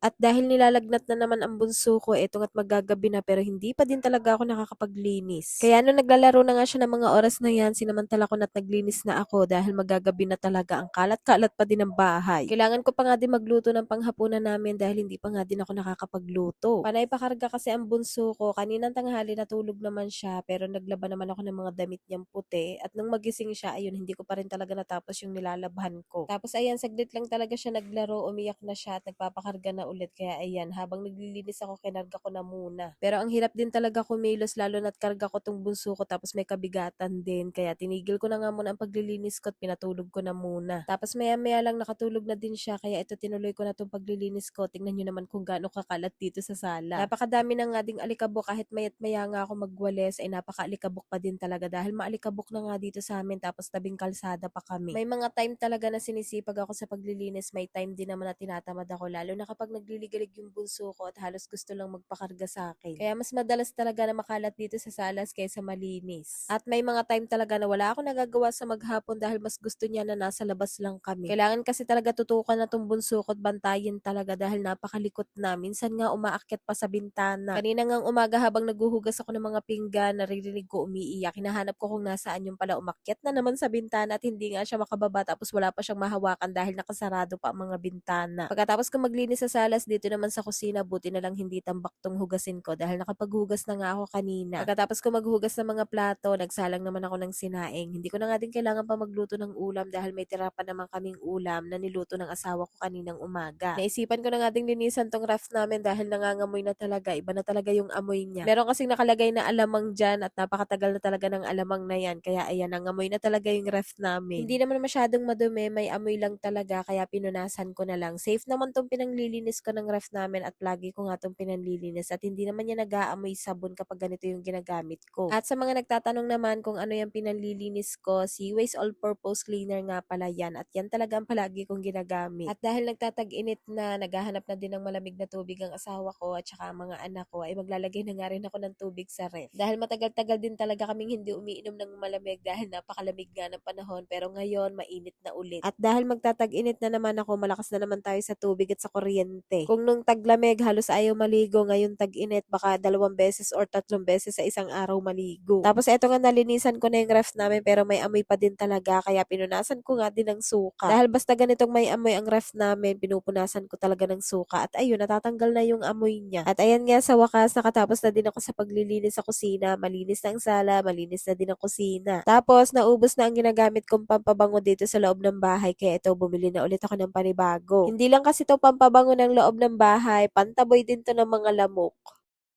At dahil nilalagnat na naman ang bunso ko, eto nga't maggagabi na pero hindi pa din talaga ako nakakapaglinis. Kaya nung naglalaro na nga siya ng mga oras na yan, sinamantala ko na't naglinis na ako dahil maggagabi na talaga ang kalat-kalat pa din ng bahay. Kailangan ko pa nga din magluto ng panghapunan namin dahil hindi pa nga din ako nakakapagluto. Panay pakarga kasi ang bunso ko, kaninang tanghali natulog naman siya pero naglaba naman ako ng mga damit niyang puti at nung magising siya, ayun, hindi ko pa rin talaga natapos yung nilalabhan ko. Tapos ayan, saglit lang talaga siya naglaro, umiyak na siya at nagpapakarga na ulit. Kaya ayan, habang naglilinis ako, kinarga ko na muna. Pero ang hirap din talaga kumilos lalo na't karga ko tong bunso ko tapos may kabigatan din. Kaya tinigil ko na nga muna ang paglilinis ko at pinatulog ko na muna. Tapos maya-maya lang nakatulog na din siya kaya ito tinuloy ko na tong paglilinis ko. Tingnan nyo naman kung gaano kakalat dito sa sala. Napakadami na nga ding alikabok kahit mayat maya nga ako magwalis ay napaka-alikabok pa din talaga dahil maalikabok na nga dito sa amin tapos tabing kalsada pa kami. May mga time talaga na sinisipag ako sa paglilinis, may time din naman na tinatamad ako lalo na kapag nagliligalig yung bunso ko at halos gusto lang magpakarga sa akin. Kaya mas madalas talaga na makalat dito sa salas kaysa malinis. At may mga time talaga na wala akong nagagawa sa maghapon dahil mas gusto niya na nasa labas lang kami. Kailangan kasi talaga tutukan na tong bunso ko at bantayin talaga dahil napakalikot na. Minsan nga umaakyat pa sa bintana. Kanina ngang umaga habang naghuhugas ako ng mga pinggan, naririnig ko umiiyak. Hinahanap ko kung nasaan yung pala, umakyat na naman sa bintana at hindi nga siya makababa tapos wala pa siyang mahawakan dahil nakasarado pa ang mga bintana. Pagkatapos ko maglinis sa salas, dito naman sa kusina, buti na lang hindi tambak tong hugasin ko dahil nakapaghugas na nga ako kanina. Pagkatapos ko maghugas ng mga plato, nagsalang naman ako ng sinaing. Hindi ko na nga din kailangan pa magluto ng ulam dahil may tira pa naman kaming ulam na niluto ng asawa ko kaninang umaga. Naisipan ko na nga din linisan tong ref namin dahil nangangamoy na talaga. Iba na talaga yung amoy niya. Meron kasing nakalagay na alamang dyan at napakatagal na talaga ng alamang na yan. Kaya ayan, nangamoy na talaga yung ref namin. Hindi naman masyadong madumi, may amoy lang talaga kaya pinunasan ko na lang. Safe naman tong pinanglilinis ko ng ref namin at lagi ko nga tong pinanlilinis at hindi naman niya nag-aamoy sabon kapag ganito yung ginagamit ko. At sa mga nagtatanong naman kung ano yung pinanlilinis ko, si Waste All-Purpose Cleaner nga pala yan at yan talaga ang palagi kong ginagamit. At dahil nagtatag-init na, naghahanap na din ng malamig na tubig ang asawa ko at saka ang mga anak ko, ay maglalagay na nga rin ako ng tubig sa ref. Dahil matagal-tagal din talaga kaming hindi umiinom ng malamig dahil napakalamig nga ng panahon pero ngayon mainit na ulit. At dahil magtatag-init na naman ako, malakas na naman tayo sa tubig at sa kuryente. Kung nung taglamig halos ayaw maligo, ngayon tag-init baka 2 beses or 3 beses sa isang araw maligo. Tapos eto nga, nalinisan ko na yung ref namin pero may amoy pa din talaga kaya pinunasan ko nga din ng suka. Dahil basta ganitong may amoy ang ref namin, pinupunasan ko talaga ng suka at ayun, natatanggal na yung amoy niya. At ayan nga, sa wakas nakatapos na din ako sa paglilinis sa kusina. Malinis na ang sala, malinis na din ang kusina. Tapos naubos na ang ginagamit kong pampabango dito sa loob ng bahay kaya ito, bumili na ulit ako ng panibago. Hindi lang kasi ito pampabango ng loob ng bahay, pantaboy din to ng mga lamok.